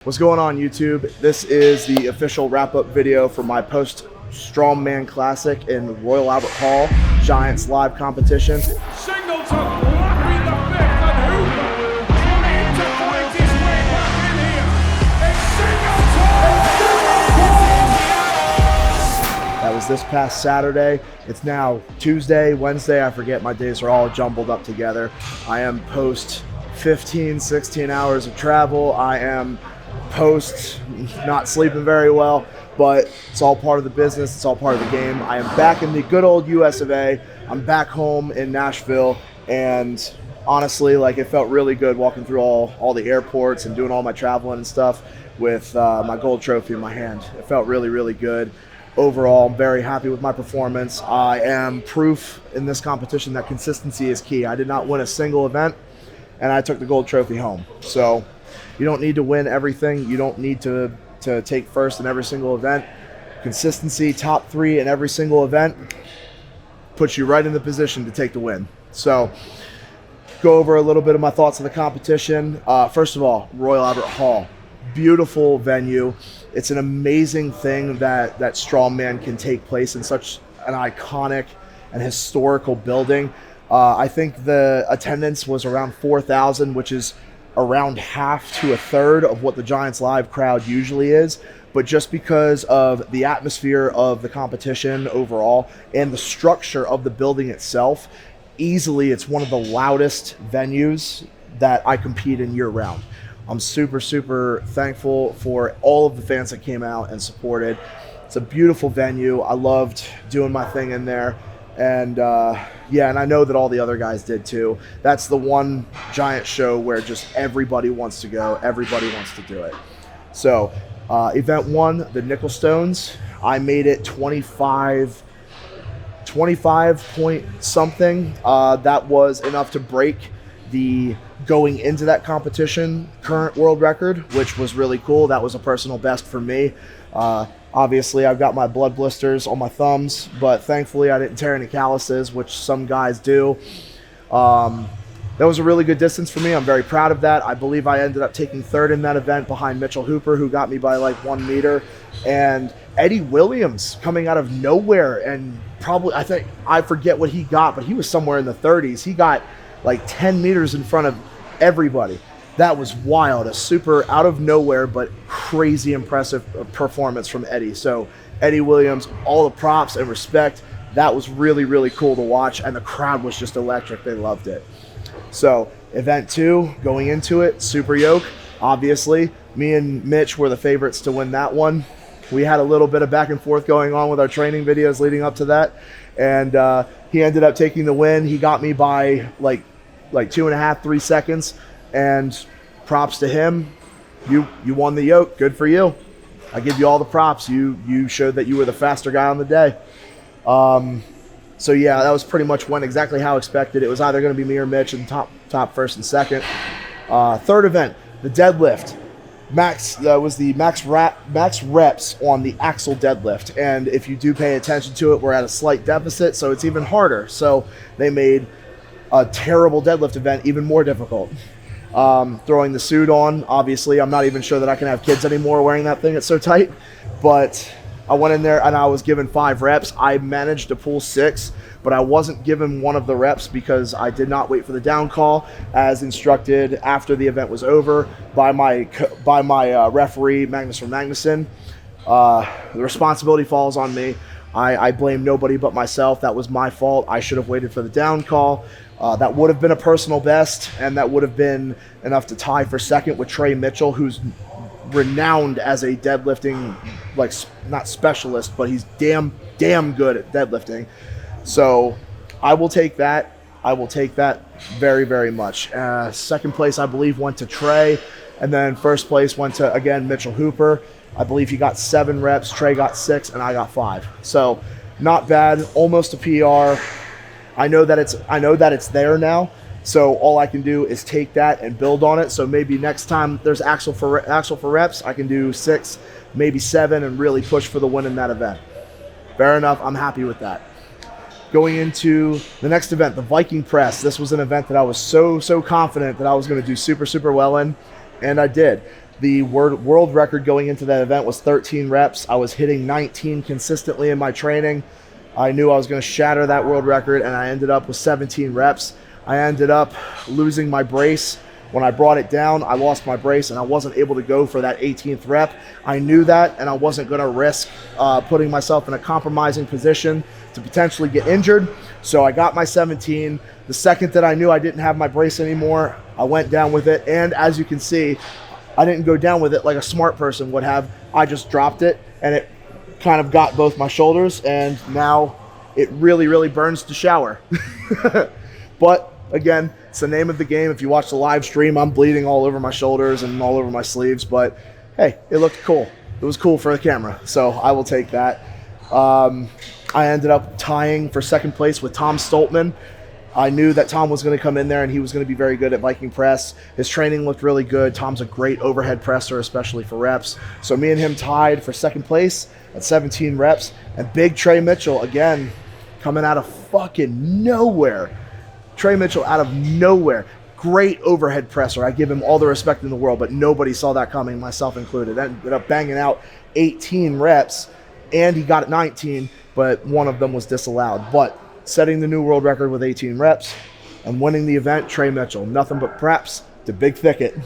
What's going on, YouTube? This is the official wrap-up video for my post-Strongman Classic in Royal Albert Hall Giants Live competition. Signal to Rocky the Fifth and Hooper trying to fight his way back in here. It's Singleton! That was this past Saturday. It's now Tuesday, Wednesday. I forget, my days are all jumbled up together. I am post 15, 16 hours of travel. I am post not sleeping very well, but it's all part of the business. It's all part of the game. I am back in the good old US of A. I'm back home in Nashville, and honestly, like, it felt really good walking through all the airports and doing all my traveling and stuff with my gold trophy in my hand. It felt really, really good. Overall, I'm very happy with my performance. I am proof in this competition that consistency is key. I did not win a single event, and I took the gold trophy home. So you don't need to win everything. You don't need to take first in every single event. Consistency, top three in every single event, puts you right in the position to take the win. So go over a little bit of my thoughts on the competition. First of all, Royal Albert Hall. Beautiful venue. It's an amazing thing that Strongman can take place in such an iconic and historical building. I think the attendance was around 4,000, which is around half to a third of what the Giants Live crowd usually is. But just because of the atmosphere of the competition overall and the structure of the building itself, easily it's one of the loudest venues that I compete in year round. I'm super, super thankful for all of the fans that came out and supported. It's a beautiful venue. I loved doing my thing in there. And yeah, and I know that all the other guys did too. That's the one Giant show where just everybody wants to go. Everybody wants to do it. So event one, the Nicol Stones, I made it 25 point something. That was enough to break the going into that competition current world record, which was really cool. That was a personal best for me. Obviously, I've got my blood blisters on my thumbs, but thankfully I didn't tear any calluses, which some guys do. That was a really good distance for me. I'm very proud of that. I believe I ended up taking third in that event behind Mitchell Hooper, who got me by like 1 meter, and Eddie Williams coming out of nowhere, and probably, I forget what he got, but he was somewhere in the 30s. He got like 10 meters in front of everybody. That was wild. A super out of nowhere but crazy impressive performance from Eddie. So Eddie Williams, all the props and respect. That was really, really cool to watch, and the crowd was just electric. They loved it. So event two, going into it, super yoke. Obviously, me and Mitch were the favorites to win that one. We had a little bit of back and forth going on with our training videos leading up to that, and he ended up taking the win. He got me by like 2.5, 3 seconds. And props to him. You won the yoke. Good for you. I give you all the props. You showed that you were the faster guy on the day. So yeah, that was pretty much went exactly how expected. It was either going to be me or Mitch in top first and second. Third event, the deadlift. Was the max reps on the axle deadlift. And if you do pay attention to it, we're at a slight deficit, so it's even harder. So they made a terrible deadlift event even more difficult. Throwing the suit on, obviously I'm not even sure that I can have kids anymore wearing that thing. It's so tight. But I went in there and I was given 5 reps. I managed to pull 6, but I wasn't given one of the reps because I did not wait for the down call as instructed after the event was over by my referee, Magnus from Magnuson. The responsibility falls on me. I blame nobody but myself. That was my fault. I should have waited for the down call. That would have been a personal best, and that would have been enough to tie for second with Trey Mitchell, who's renowned as a deadlifting, like, not specialist, but he's damn good at deadlifting. So I will take that. I will take that very, very much. Second place, I believe, went to Trey, and then first place went to, again, Mitchell Hooper. I believe he got 7 reps, Trey got 6, and I got 5. So not bad, almost a PR. I know that it's there now, so all I can do is take that and build on it. So maybe next time there's axle for reps, I can do 6, maybe 7, and really push for the win in that event. Fair enough. I'm happy with that. Going into the next event, the Viking press. This was an event that I was so confident that I was going to do super well in, and I did. The world record going into that event was 13 reps. I was hitting 19 consistently in my training. I knew I was going to shatter that world record, and I ended up with 17 reps. I ended up losing my brace. When I brought it down, I lost my brace, and I wasn't able to go for that 18th rep. I knew that, and I wasn't going to risk putting myself in a compromising position to potentially get injured. So I got my 17. The second that I knew I didn't have my brace anymore, I went down with it. And as you can see, I didn't go down with it like a smart person would have. I just dropped it, and it kind of got both my shoulders, and now it really, really burns to shower. But again, it's the name of the game. If you watch the live stream, I'm bleeding all over my shoulders and all over my sleeves, but hey, it looked cool. It was cool for the camera, so I will take that. I ended up tying for second place with Tom Stoltman. I knew that Tom was going to come in there and he was going to be very good at Viking press. His training looked really good. Tom's a great overhead presser, especially for reps. So me and him tied for second place at 17 reps. And big Trey Mitchell, again, coming out of fucking nowhere. Trey Mitchell out of nowhere. Great overhead presser. I give him all the respect in the world, but nobody saw that coming, myself included. Ended up banging out 18 reps, and he got 19, but one of them was disallowed. But setting the new world record with 18 reps and winning the event, Trey Mitchell. Nothing but preps to Big Thicket.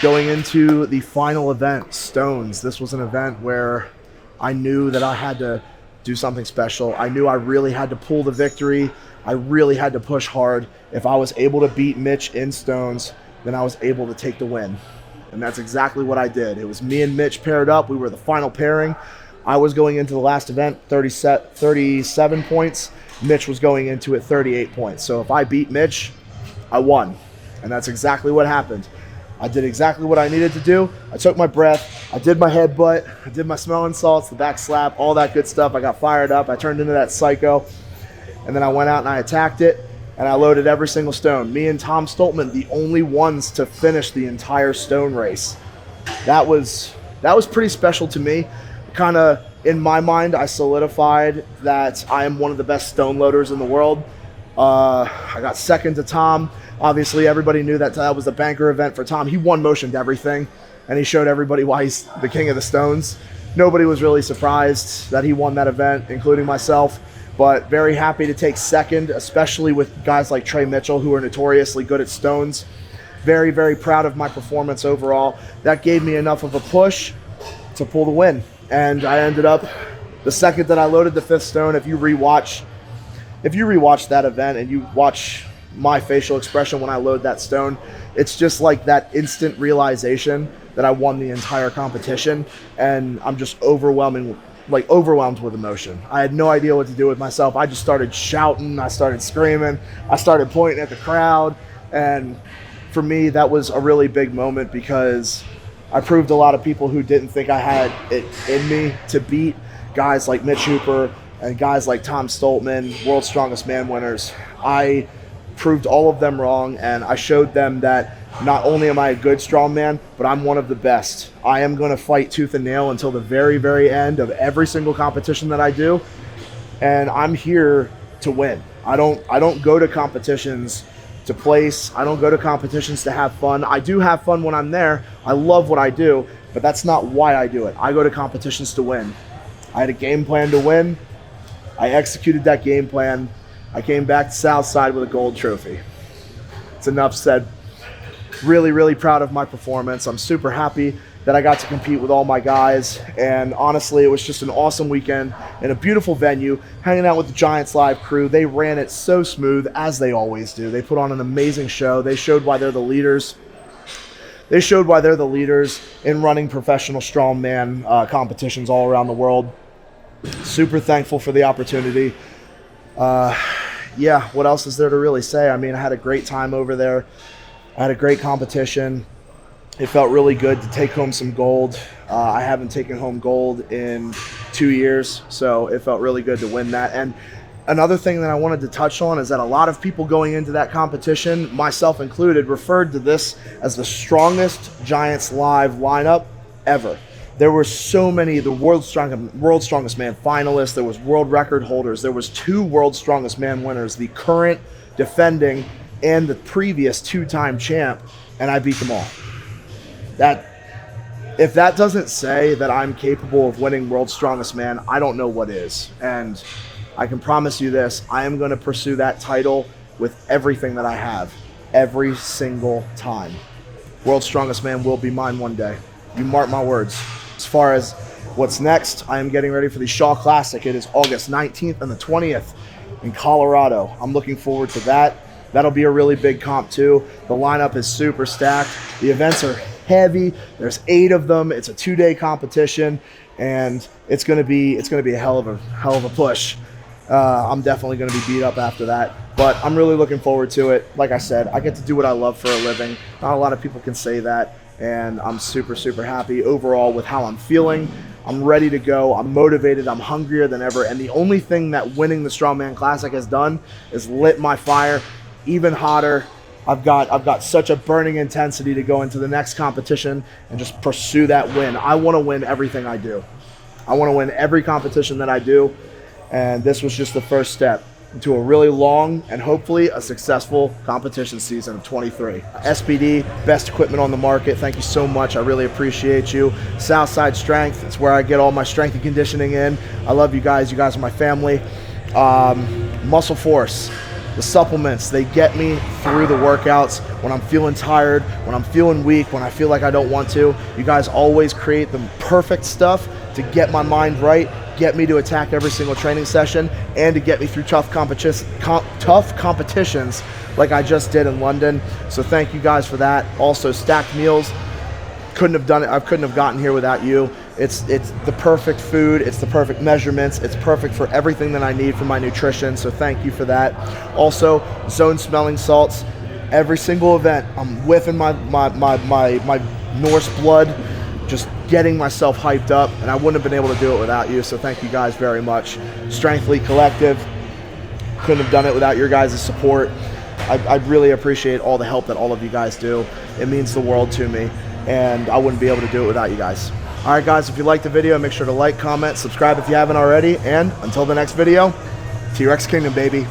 Going into the final event, Stones. This was an event where I knew that I had to do something special. I knew I really had to pull the victory. I really had to push hard. If I was able to beat Mitch in Stones, then I was able to take the win. And that's exactly what I did. It was me and Mitch paired up. We were the final pairing. I was going into the last event 37 points. Mitch was going into it 38 points. So if I beat Mitch, I won. And that's exactly what happened. I did exactly what I needed to do. I took my breath. I did my headbutt. I did my smelling salts, the back slap, all that good stuff. I got fired up. I turned into that psycho. And then I went out and I attacked it. And I loaded every single stone. Me and Tom Stoltman, the only ones to finish the entire stone race. That was pretty special to me. Kind of, in my mind, I solidified that I am one of the best stone loaders in the world. I got second to Tom. Obviously, everybody knew that was the banker event for Tom. He one-motioned everything, and he showed everybody why he's the king of the stones. Nobody was really surprised that he won that event, including myself, but very happy to take second, especially with guys like Trey Mitchell, who are notoriously good at stones. Very, very proud of my performance overall. That gave me enough of a push to pull the win. And I ended up, the second that I loaded the fifth stone, if you rewatch that event and you watch my facial expression when I load that stone, it's just like that instant realization that I won the entire competition, and I'm just overwhelmed with emotion. I had no idea what to do with myself. I just started shouting, I started screaming, I started pointing at the crowd, and for me that was a really big moment because I proved a lot of people who didn't think I had it in me to beat guys like Mitch Hooper and guys like Tom Stoltman, World's Strongest Man winners. I proved all of them wrong, and I showed them that not only am I a good strongman, but I'm one of the best. I am going to fight tooth and nail until the very, very end of every single competition that I do, and I'm here to win. I don't go to competitions to place. I don't go to competitions to have fun. I do have fun when I'm there. I love what I do, but that's not why I do it. I go to competitions to win. I had a game plan to win. I executed that game plan. I came back to Southside with a gold trophy. It's enough said. Really, really proud of my performance. I'm super happy that I got to compete with all my guys, and honestly, it was just an awesome weekend in a beautiful venue, hanging out with the Giants Live crew. They ran it so smooth, as they always do. They put on an amazing show. They showed why they're the leaders. They showed why they're the leaders in running professional strongman competitions all around the world. Super thankful for the opportunity. Yeah, what else is there to really say? I mean, I had a great time over there. I had a great competition. It felt really good to take home some gold. I haven't taken home gold in 2 years, so it felt really good to win that. And another thing that I wanted to touch on is that a lot of people going into that competition, myself included, referred to this as the strongest Giants Live lineup ever. There were so many, the World's Strongest Man finalists, there was world record holders, there was 2 World's Strongest Man winners, the current, defending, and the previous 2-time champ, and I beat them all. If that doesn't say that I'm capable of winning World's Strongest Man, I don't know what is. And I can promise you this, I am going to pursue that title with everything that I have, every single time. World's Strongest Man will be mine one day. You mark my words. As far as what's next, I am getting ready for the Shaw Classic. It is August 19th and the 20th in Colorado. I'm looking forward to that. That'll be a really big comp too. The lineup is super stacked. The events are heavy. There's 8 of them. It's a 2-day competition, and it's gonna be a hell of a push. I'm definitely gonna be beat up after that, but I'm really looking forward to it. Like I said, I get to do what I love for a living. Not a lot of people can say that, and I'm super, super happy overall with how I'm feeling. I'm ready to go. I'm motivated. I'm hungrier than ever, and the only thing that winning the Strongman Classic has done is lit my fire even hotter. I've got such a burning intensity to go into the next competition and just pursue that win. I want to win everything I do. I want to win every competition that I do, and this was just the first step into a really long and hopefully a successful competition season of 23. SPD, best equipment on the market. Thank you so much. I really appreciate you. Southside Strength, it's where I get all my strength and conditioning in. I love you guys. You guys are my family. Muscle Force. The supplements, they get me through the workouts when I'm feeling tired, when I'm feeling weak, when I feel like I don't want to. You guys always create the perfect stuff to get my mind right, get me to attack every single training session, and to get me through tough competitions like I just did in London. So thank you guys for that. Also, Stacked Meals, couldn't have done it. I couldn't have gotten here without you. It's the perfect food. It's the perfect measurements. It's perfect for everything that I need for my nutrition. So thank you for that. Also, Zone Smelling Salts. Every single event, I'm whiffing my Norse blood, just getting myself hyped up, and I wouldn't have been able to do it without you. So thank you guys very much. Strengthly Collective. Couldn't have done it without your guys' support. I really appreciate all the help that all of you guys do. It means the world to me, and I wouldn't be able to do it without you guys. All right, guys, if you liked the video, make sure to like, comment, subscribe if you haven't already, and until the next video, T-Rex Kingdom, baby.